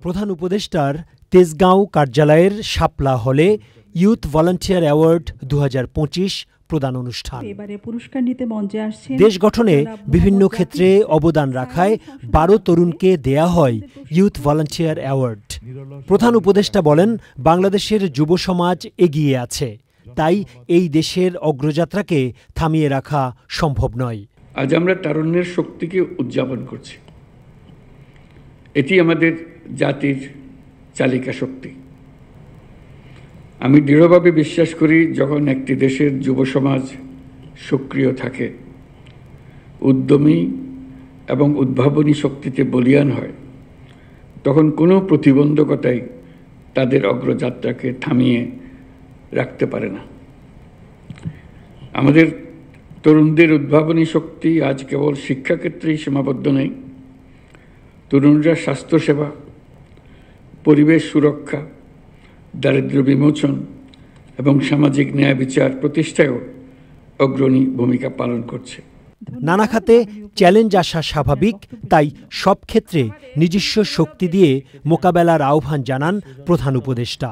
প্রধান উপদেষ্টার তেজগাঁও কার্যালয়ের শাপলা হলে ইউথ ভলান্টিয়ার অ্যাওয়ার্ড 2025 প্রদান অনুষ্ঠান। দেশ গঠনে বিভিন্ন ক্ষেত্রে অবদান রাখায় 12 তরুণকে দেয়া হয় ইউথ ভলান্টিয়ার অ্যাওয়ার্ড। প্রধান উপদেষ্টা বলেন, বাংলাদেশের যুব সমাজ এগিয়ে আছে, তাই এই দেশের অগ্রযাত্রাকে থামিয়ে রাখা সম্ভব নয়। আজ আমরা তারুণ্যের শক্তিকে উদযাপন করছি। এটি আমাদের জাতির চালিকা শক্তি। আমি দৃঢ়ভাবে বিশ্বাস করি, যখন একটি দেশের যুব সমাজ সক্রিয় থাকে, উদ্যমী এবং উদ্ভাবনী শক্তিতে বলীয়ান হয়, তখন কোনো প্রতিবন্ধকতাই তাদের অগ্রযাত্রাকে থামিয়ে রাখতে পারে না। আমাদের তরুণদের উদ্ভাবনী শক্তি আজ কেবল শিক্ষাক্ষেত্রেই সীমাবদ্ধ নেই। তরুণরা স্বাস্থ্যসেবা, পরিবেশ সুরক্ষা, দারিদ্র্য বিমোচন এবং সামাজিক ন্যায় বিচার প্রতিষ্ঠায়ও অগ্রণী ভূমিকা পালন করছে। নানা খাতে চ্যালেঞ্জ আসা স্বাভাবিক, তাই সব ক্ষেত্রে নিজস্ব শক্তি দিয়ে মোকাবেলার আহ্বান জানান প্রধান উপদেষ্টা।